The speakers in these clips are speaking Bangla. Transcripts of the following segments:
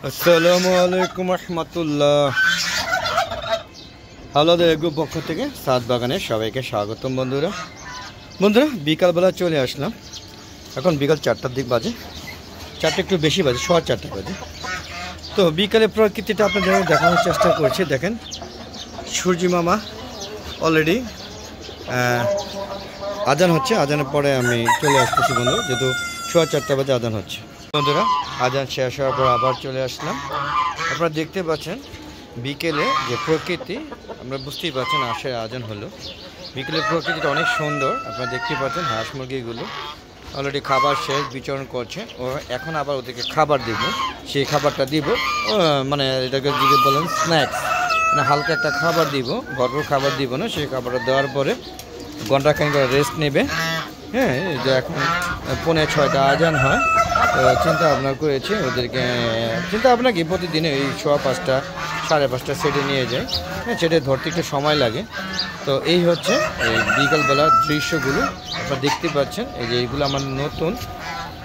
আসসালামু আলাইকুম রহমতুল্লাহ। হাওলাদার গ্রুপ পক্ষ থেকে সাত বাগানে সবাইকে স্বাগতম। বন্ধুরা বিকালবেলা চলে আসলাম। এখন বিকাল 4টার দিক বাজে, 4টা একটু বেশি বাজে, 4:15 বাজে। তো বিকালে প্রকৃতিটা আপনাদের দেখানোর চেষ্টা করছি। দেখেন সূর্যি মামা অলরেডি আজান হচ্ছে, আজানের পরে আমি চলে আসতেছি বন্ধু, যেহেতু 4:15 বাজে আজান হচ্ছে। বন্ধুরা আজান শেষ হওয়ার পর আবার চলে আসলাম। আপনারা দেখতে পাচ্ছেন বিকেলে যে প্রকৃতি, আমরা বুঝতেই পারছেন আশায় আজান হলো। বিকেলের প্রকৃতিটা অনেক সুন্দর। আপনারা দেখতে পাচ্ছেন হাঁস মুরগিগুলো অলরেডি খাবার শেষ, বিচরণ করছে। ও এখন আবার ওদেরকে খাবার দিব, সেই খাবারটা দিব মানে এটাকে যদি বলেন স্ন্যাক্স, মানে হালকা একটা খাবার দিব, ভরপুর খাবার দিব না। সেই খাবারটা দেওয়ার পরে ঘন্টাখানিক করে রেস্ট নেবে। হ্যাঁ, যে এখন 5:45 আজান হয়। তো চিন্তা ভাবনা করেছি ওদেরকে, চিন্তা ভাবনা কি প্রতিদিনে এই 5:15 5:30 সেটে নিয়ে যায়। হ্যাঁ, সেটে ধরতে একটু সময় লাগে। তো এই হচ্ছে এই বিকালবেলার দৃশ্যগুলো আপনারা দেখতে পাচ্ছেন। এই যে এইগুলো আমার নতুন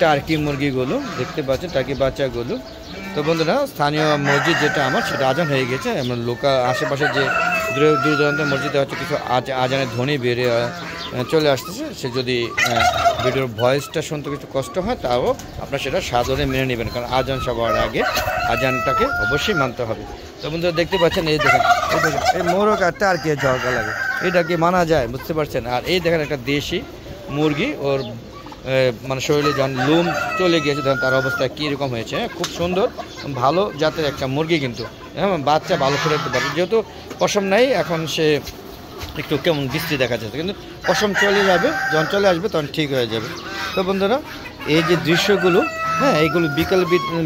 টার্কি মুরগিগুলো দেখতে পাচ্ছেন, টার্কি বাচ্চাগুলো। তো বন্ধুরা স্থানীয় মসজিদ যেটা আমার, সেটা আজান হয়ে গেছে। আমার লোকাল আশেপাশে যে দূর দূরান্ত মসজিদে হচ্ছে কিছু আজানের ধ্বনি বেরিয়ে চলে আসতেছে। সে যদি ভিডিওর ভয়েসটা শুনতে কিছু কষ্ট হয়, তাও আপনারা সেটা সাদরে মেনে নেবেন, কারণ আজান সবার আগে আজানটাকে অবশ্যই মানতে হবে। তো বন্ধুরা দেখতে পাচ্ছেন, এই দেখেন এই মোরগ আর টার্কি ঝগড়া লাগে, এটা কি মানা যায়? বুঝতে পারছেন। আর এই দেখেন একটা দেশি মুরগি, ওর মানে শরীরে যখন লোম চলে গিয়েছে তখন তার অবস্থা কীরকম হয়েছে। খুব সুন্দর ভালো জাতের একটা মুরগি, কিন্তু হ্যাঁ বাচ্চা ভালো করে রাখতে পারে। যেহেতু পশম নাই, এখন সে একটু কেমন বৃষ্টি দেখা যাচ্ছে, কিন্তু পশম চলে যাবে, যখন চলে আসবে তখন ঠিক হয়ে যাবে। তো বন্ধুরা এই যে দৃশ্যগুলো, হ্যাঁ এইগুলো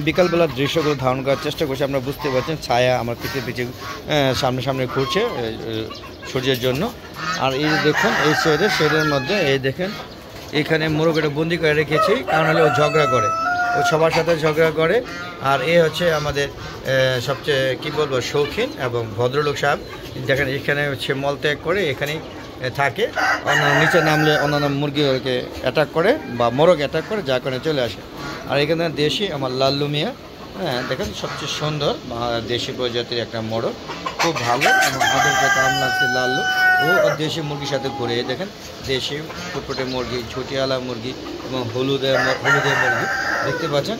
বিকালবেলার দৃশ্যগুলো ধারণ করার চেষ্টা করছি। আপনারা বুঝতে পারছেন ছায়া আমার পিছিয়ে সামনে ঘুরছে সূর্যের জন্য। আর এই দেখুন এই শেডের মধ্যে এই দেখেন এখানে মোরগটা বন্দি করে রেখেছি, কারণ হলে ও ঝগড়া করে, ও সবার সাথে ঝগড়া করে। আর এ হচ্ছে আমাদের সবচেয়ে কী বলবো শৌখিন এবং ভদ্রলোক সাহেব। দেখেন এখানে হচ্ছে মলত্যাগ করে এখানেই থাকে, নিচে নামলে অন্যান্য মুরগি ওকে অ্যাটাক করে বা মোরগ অ্যাটাক করে, যার কারণে চলে আসে। আর এখানে দেশি আমার লাল্লু মিয়া, হ্যাঁ দেখেন সবচেয়ে সুন্দর দেশি প্রজাতির একটা মোরগ, খুব ভালো এবং আদরকে কাম লাগছে লাল্লু। ও দেশি মুরগির সাথে ঘুরে দেখেন দেশি ফুটফুটে মুরগি, ঝুটিওয়ালা মুরগি এবং হলুদে মুরগি দেখতে পাচ্ছেন।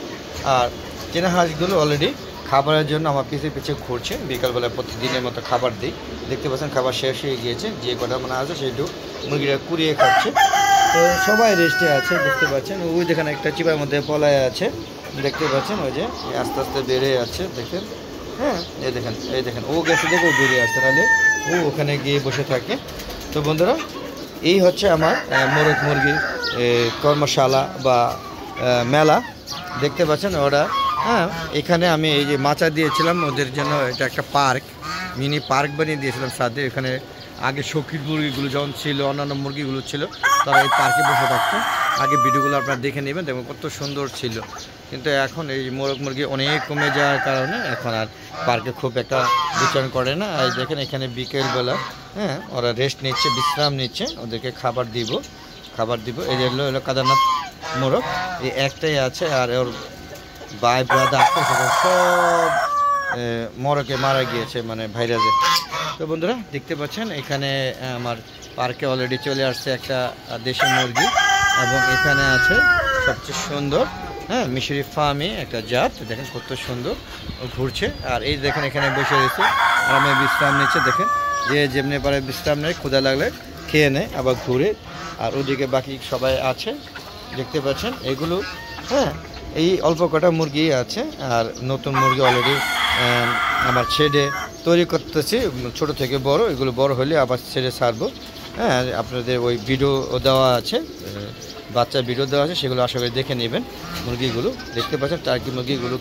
আর চেনা হাঁসগুলো অলরেডি খাবারের জন্য আমার পিছিয়ে ঘুরছে। বিকালবেলা প্রতিদিনের মতো খাবার দিই, দেখতে পাচ্ছেন খাবার শেষ হয়ে গিয়েছে। যে কটা মানে আছে সেইটুকু মুরগিরা কুড়িয়ে খাচ্ছে। তো সবাই রেস্টে আছে, বুঝতে পারছেন। ওই দেখেন একটা চিপার মধ্যে পলায় আছে, দেখতে পাচ্ছেন ওই যে আস্তে আস্তে বেড়ে আছে দেখেন। হ্যাঁ এই দেখেন ও গেছে, দেখো বেরিয়ে আসছে, তাহলে ও ওখানে গিয়ে বসে থাকে। তো বন্ধুরা এই হচ্ছে আমার মোরগ মুরগির কর্মশালা বা মেলা, দেখতে পাচ্ছেন ওরা। হ্যাঁ এখানে আমি এই যে মাচা দিয়েছিলাম ওদের জন্য, এটা একটা পার্ক, মিনি পার্ক বানিয়ে দিয়েছিলাম সাথে। এখানে আগে শৌখিন মুরগিগুলো যখন ছিল, অন্যান্য মুরগিগুলো ছিল, তারা এই পার্কে বসে থাকতো। আগে ভিডিওগুলো আপনারা দেখে নেবেন, দেখবেন কত সুন্দর ছিল। কিন্তু এখন এই মোরগ মুরগি অনেক কমে যাওয়ার কারণে এখন আর পার্কে খুব একটা বিচরণ করে না। আর দেখেন এখানে বিকেলবেলা হ্যাঁ ওরা রেস্ট নিচ্ছে, বিশ্রাম নিচ্ছে, ওদেরকে খাবার দিব। এই যে হলো কাদারনাথ মোরগ, এই একটাই আছে। আর ওর ভাই ব্রাদার সব মোরগে মারা গিয়েছে মানে ভাইরাসে। তো বন্ধুরা দেখতে পাচ্ছেন এখানে আমার পার্কে অলরেডি চলে আসছে একটা দেশি মুরগি, এবং এখানে আছে সবচেয়ে সুন্দর হ্যাঁ মিশরি ফার্মি একটা জাত, দেখেন কত সুন্দর ঘুরছে। আর এই দেখেন এখানে বসে রয়েছে আর আমি বিশ্রাম নিচ্ছে। দেখেন যে যেমনি পারে বিশ্রাম নেয়, ক্ষুধা লাগলে খেয়ে নেয় আবার ঘুরে। আর ওদিকে বাকি সবাই আছে, দেখতে পাচ্ছেন এগুলো। হ্যাঁ এই অল্প কটা মুরগি আছে, আর নতুন মুরগি অলরেডি আমার ছেড়ে তৈরি করতেছি, ছোট থেকে বড়। এগুলো বড় হলে আবার ছেড়ে ছাড়বো। হ্যাঁ আপনাদের ওই ভিডিও দেওয়া আছে, বাচ্চার ভিডিও দেওয়া আছে, সেগুলো আশা করি দেখে নেবেন। মুরগিগুলো দেখতে পাচ্ছেন, টার্কি মুরগিগুলো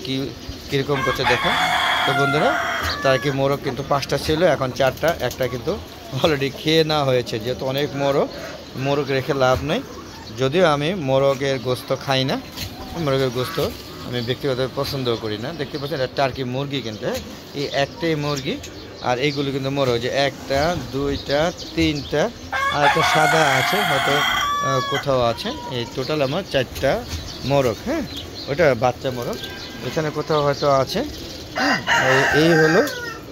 কীরকম করছে দেখেন। তো বন্ধুরা টার্কি মোরগ কিন্তু 5টা ছিল, এখন 4টা, একটা কিন্তু অলরেডি খেয়ে নেওয়া হয়েছে। যেহেতু অনেক মোরগ রেখে লাভ নেই, যদিও আমি মোরগের গোস্ত খাই না, মোরগের গোস্ত আমি ব্যক্তিগত পছন্দ করি না। দেখতে পাচ্ছেন এটা টার্কি মুরগি, কিন্তু এই একটাই মুরগি। আর এইগুলো কিন্তু মোরগ, যে 1টা 2টা 3টা, আর একটা সাদা আছে হয়তো কোথাও আছে। এই টোটাল আমার 4টা মোরগ। হ্যাঁ ওটা বাচ্চা মোরগ, এখানে কোথাও হয়তো আছে। এই হলো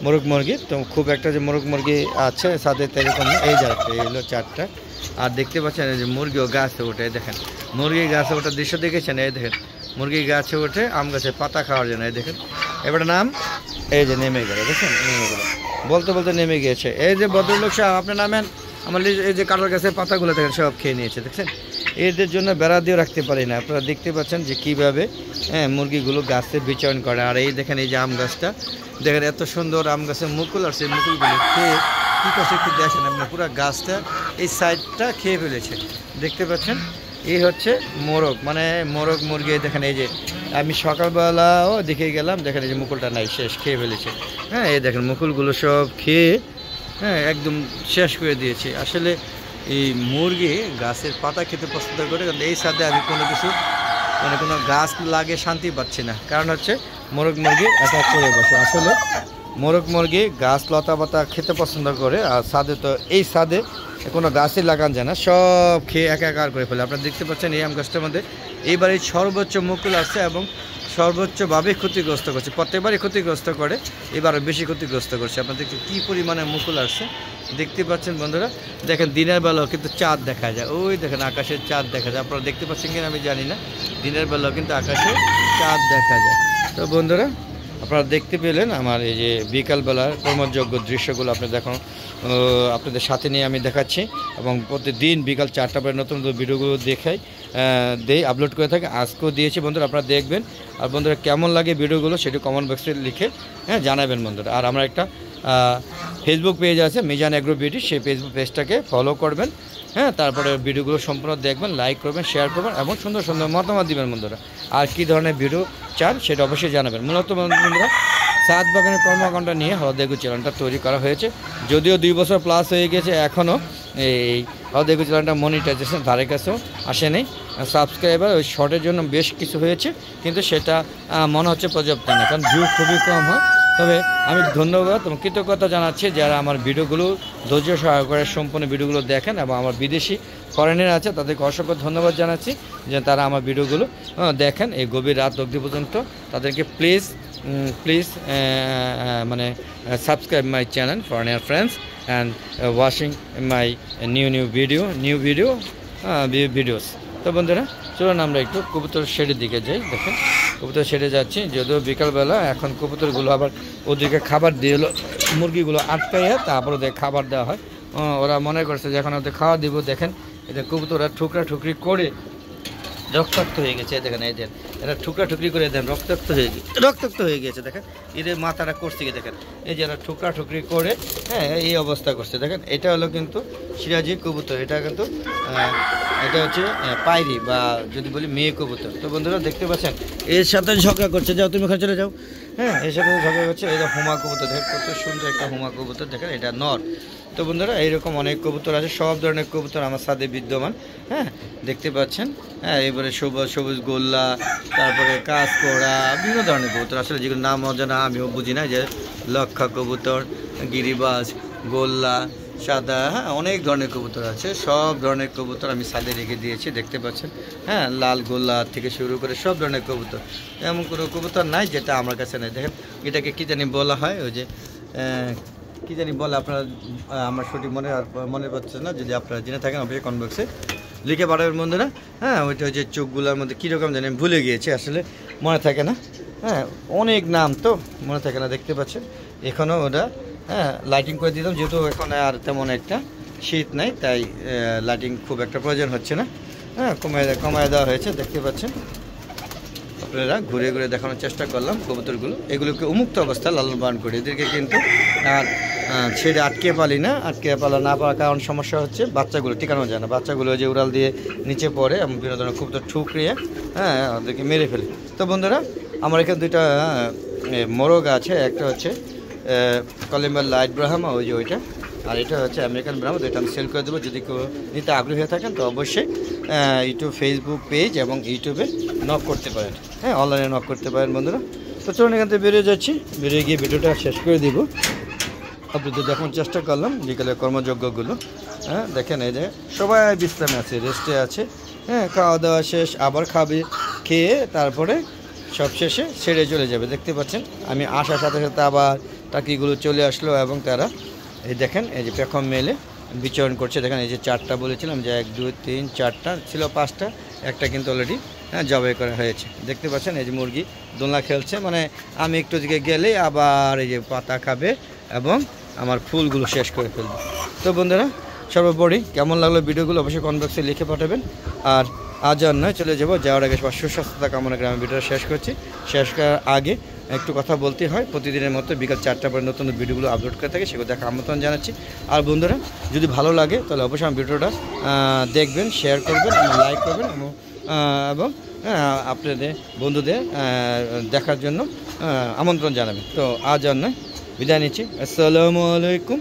মোরগ মুরগি। তো খুব একটা যে মোরগ মুরগি আছে সাথে এরকম না, এই যাচ্ছে এই হলো 4টা। আর দেখতে পাচ্ছেন এই যে মুরগিও গাছে ওঠে, দেখেন মুরগি গাছে ওঠার দৃশ্য দেখেছেন, এই দেখেন মুরগি গাছে ওঠে আম গাছে পাতা খাওয়ার জন্য। এই দেখেন এবার নাম এই যে নেমে গেল, দেখেন নেমে গেল, বলতে বলতে নেমে গিয়েছে। এই যে ভদ্রলোক সাহেব আপনি নামেন, আমার এই যে কাঁঠাল গাছের পাতাগুলো দেখেন সব খেয়ে নিয়েছে, দেখছেন। এদের জন্য বেড়া দিয়েও রাখতে পারি না। আপনারা দেখতে পাচ্ছেন যে কীভাবে মুরগিগুলো গাছে বিচরণ করে। আর এই দেখেন এই যে আম গাছটা দেখেন এত সুন্দর আম গাছের মুকুল, আর সেই মুকুলগুলো খেয়ে কী করছে একটু দেখেন আপনার, পুরো গাছটা এই সাইডটা খেয়ে ফেলেছে, দেখতে পাচ্ছেন। এই হচ্ছে মোরগ, মানে মোরগ মুরগি। দেখেন এই যে আমি সকালবেলাও দেখে গেলাম, দেখেন এই যে মুকুলটা নাই, শেষ খেয়ে ফেলেছে। হ্যাঁ এই দেখেন মুকুলগুলো সব খেয়ে একদম শেষ করে দিয়েছে। আসলে এই মুরগি গাছের পাতা খেতে পছন্দ করে, কারণ এই সাথে আমি কোনো কিছু মানে কোনো গাছ লাগে শান্তি পাচ্ছি না। কারণ হচ্ছে মোরগ মুরগি অ্যাটাক করে বসে। আসলে মোরগ মুরগি গাছ লতা পাতা খেতে পছন্দ করে, আর ছাদে তো এই ছাদে কোনো গাছই লাগান যায় না, সব খেয়ে একাকার করে ফেলে। আপনারা দেখতে পাচ্ছেন এই আম গাছটার মধ্যে এইবারে সর্বোচ্চ মুকুল আসছে এবং সর্বোচ্চভাবে ক্ষতিগ্রস্ত করছে, প্রত্যেকবারই ক্ষতিগ্রস্ত করে, এবারও বেশি ক্ষতিগ্রস্ত করছে। আপনাদের কী পরিমাণে মুকুল আসছে দেখতে পাচ্ছেন বন্ধুরা। দেখেন দিনের বেলাও কিন্তু চাঁদ দেখা যায়, ওই দেখেন আকাশের চাঁদ দেখা যায়। আপনারা দেখতে পাচ্ছেন কিনা আমি জানি না, দিনের বেলাও কিন্তু আকাশে চাঁদ দেখা যায়। তো বন্ধুরা আপনারা দেখতে পেলেন আমার এই যে বিকালবেলার কর্মযোগ্য দৃশ্যগুলো আপনি দেখুন, আপনাদের সাথে নিয়ে আমি দেখাচ্ছি এবং প্রতিদিন বিকাল 4টা পরে নতুন নতুন ভিডিওগুলো দেই, আপলোড করে থাকি। আজকেও দিয়েছি বন্ধুরা, আপনারা দেখবেন। আর বন্ধুরা কেমন লাগে ভিডিওগুলো সেটি কমেন্ট বক্সে লিখে জানাবেন বন্ধুরা। আর আমরা একটা ফেসবুক পেজ আছে মিজান এগ্রো বিউটি, সেই ফেসবুক পেজটাকে ফলো করবেন। তারপরে ভিডিওগুলো সম্পূর্ণ দেখবেন, লাইক করবেন, শেয়ার করবেন এবং সুন্দর সুন্দর মতামত দিবেন বন্ধুরা। আর কী ধরনের ভিডিও চান সেটা অবশ্যই জানাবেন। মূলত বন্ধুরা ছাদ বাগানের কর্মকাণ্ড নিয়ে হলদেগু চ্যানেলটা তৈরি করা হয়েছে, যদিও 2 বছর প্লাস হয়ে গেছে, এখনও এই হলদেগু চ্যানেলটা মনিটাইজেশন ধারে কাছেও আসেনি। সাবস্ক্রাইবার ওই শর্টের জন্য বেশ কিছু হয়েছে, কিন্তু সেটা মনে হচ্ছে পর্যাপ্ত না, কারণ ভিউ খুবই কম হয়। তবে আমি ধন্যবাদ এবং কৃতজ্ঞতা জানাচ্ছি যারা আমার ভিডিওগুলো ধৈর্য সহকারে সম্পূর্ণ ভিডিওগুলো দেখেন, এবং আমার বিদেশি ফরেনার আছে তাদেরকে অসংখ্য ধন্যবাদ জানাচ্ছি যে তারা আমার ভিডিওগুলো দেখেন এই গভীর রাত অবধি পর্যন্ত। তাদেরকে প্লিজ মানে subscribe my channel foreigner friends and watching my new videos. তো বন্ধুরা চলুন আমরা একটু কবুতর শেডের দিকে যাই। দেখেন কবুতর শেডে যাচ্ছি, যদিও বিকালবেলা, এখন কবুতরগুলো আবার ওদেরকে খাবার দিয়ে মুরগিগুলো আটকাইয়া তারপর ওদের খাবার দেওয়া হয়। ওরা মনে করছে যে এখন ওদের খাওয়া দিব। দেখেন এটা কবুতররা ঠুকরা ঠুকরি করে রক্তাক্ত হয়ে গেছে, দেখেন এই দেন এরা ঠুকরা ঠুকরি করে দেন রক্তাক্ত হয়ে গেছে। দেখেন এদের মাথাটা করছে কি, দেখেন এই যে এরা ঠুকরা ঠুকরি করে এই অবস্থা করছে। দেখেন এটা হলো কিন্তু সিরাজি কবুতর, এটা কিন্তু এটা হচ্ছে পায়রি বা যদি বলি মেয়ে কবুতর। তো বন্ধুরা দেখতে পাচ্ছেন এর সাথে ঝগড়া করছে, যাও তুমি ওখানে চলে যাও। এর সাথে ঝগড়া করছে। এটা হুমা কবুতর, দেখেন কত সুন্দর একটা হুমা কবুতর, দেখেন এটা নর। তো বন্ধুরা এইরকম অনেক কবুতর আছে, সব ধরনের কবুতর আমার সাথে বিদ্যমান। দেখতে পাচ্ছেন এবারে সবুজ গোল্লা, তারপরে কাঁচকোড়া, বিভিন্ন ধরনের কবুতর। আসলে যেগুলো নাম অজানা আমিও বুঝি না, যে লক্ষা কবুতর, গিরিবাজ, গোল্লা, সাদা, অনেক ধরনের কবুতর আছে। সব ধরনের কবুতর আমি ছাদে রেখে দিয়েছি, দেখতে পাচ্ছেন। লাল গোল্লা থেকে শুরু করে সব ধরনের কবুতর, এমন কোনো কবুতর নাই যেটা আমার কাছে নেই। দেখেন এটাকে কী জানি বলা হয়, ওই যে কী জানি বলে, আপনারা আমার সঠিক মনে পড়ছে না, যদি আপনারা জেনে থাকেন অবশ্যই কমেন্ট বক্সে লিখে পাঠাবেন বন্ধুরা। ওইটা হচ্ছে চোখগুলোর মধ্যে কীরকম জানি ভুলে গিয়েছি, আসলে মনে থাকে না। অনেক নাম তো মনে থাকে না। দেখতে পাচ্ছেন এখনও ওটা লাইটিং করে দিলাম, যেহেতু এখন আর তেমন একটা শীত নাই, তাই লাইটিং খুব একটা প্রয়োজন হচ্ছে না। কমায় দেওয়া হয়েছে, দেখতে পাচ্ছেন। আপনারা ঘুরে ঘুরে দেখানোর চেষ্টা করলাম কবুতরগুলো। এগুলোকে উন্মুক্ত অবস্থায় লালন পালন করি, এদেরকে কিন্তু আর ছেড়ে আটকে পালা না পারার কারণ সমস্যা হচ্ছে বাচ্চাগুলো টিকানো যায় না। বাচ্চাগুলো যে উড়াল দিয়ে নিচে পড়ে এবং বিভিন্ন ধরনের কবুতর ঠুকরিয়ে ওদেরকে মেরে ফেলে। তো বন্ধুরা আমার এখানে 2টা মোরগ আছে, একটা হচ্ছে কলিম্বার লাইট ব্রাহ্মা, ওই যে ওইটা, আর এটা হচ্ছে আমেরিকান ব্রাহ্মা। এটা আমি সেল করে দেবো, যদি কেউ নিতে আগ্রহী হয়ে থাকেন তো অবশ্যই ইউটিউব ফেসবুক পেজ এবং ইউটিউবে নক করতে পারেন, অনলাইনে নক করতে পারেন বন্ধুরা। তো চলুন এখান থেকে বেরিয়ে যাচ্ছি, বেরিয়ে গিয়ে ভিডিওটা শেষ করে দিব। আপনাদের দেখানোর চেষ্টা করলাম বিকেলের কর্মযজ্ঞগুলো। দেখেন এই যে সবাই বিশ্রামে আছে, রেস্টে আছে। খাওয়া দাওয়া শেষ, আবার খেয়ে তারপরে সব শেষে ছেড়ে চলে যাবে। দেখতে পাচ্ছেন আমি আসার সাথে সাথে আবার টাকিগুলো চলে আসলো এবং তারা এই দেখেন এই যে পেখম মেলে বিচরণ করছে। দেখেন এই যে 4টা বলেছিলাম যে 1 2 3 4টা ছিল, 5টা, একটা কিন্তু অলরেডি জবাই করা হয়েছে। দেখতে পাচ্ছেন এই যে মুরগি দোলনা খেলছে, মানে আমি একটু দিকে গেলেই আবার এই যে পাতা খাবে এবং আমার ফুলগুলো শেষ করে ফেলবে। তো বন্ধুরা সর্বোপরি কেমন লাগলো ভিডিওগুলো অবশ্যই কমেন্ট বক্সে লিখে পাঠাবেন। আর আজ আর নয়, চলে যাবো, যাওয়ার আগে সুস্বাস্থ্যতা কামনা করে আমি ভিডিওটা শেষ করছি। শেষ করার আগে একটু কথা বলতে হয়, প্রতিদিনের মতো বিকাল 4টা পরে নতুন ভিডিওগুলো আপলোড করে থাকে, সেগুলো দেখা আমন্ত্রণ জানাচ্ছি। আর বন্ধুরা যদি ভালো লাগে তাহলে অবশ্যই আমার ভিডিওটা দেখবেন, শেয়ার করবেন, লাইক করবেন এবং আপনাদের বন্ধুদের দেখার জন্য আমন্ত্রণ জানাবেন। তো আজ আর নয়, বিদায় নিচ্ছি। আসসালামু আলাইকুম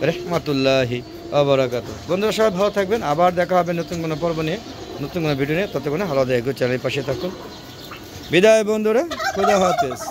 রহমতুল্লাহি ওয়া বারাকাতুহু। বন্ধুরা সবাই ভালো থাকবেন, আবার দেখা হবে নতুন কোনো পর্ব নিয়ে, নতুন কোনো ভিডিও নিয়ে। ততক্ষণে আলাদা চ্যানেলের পাশে থাকুন। বিদায় বন্ধুরা, খোদা হাফেজ।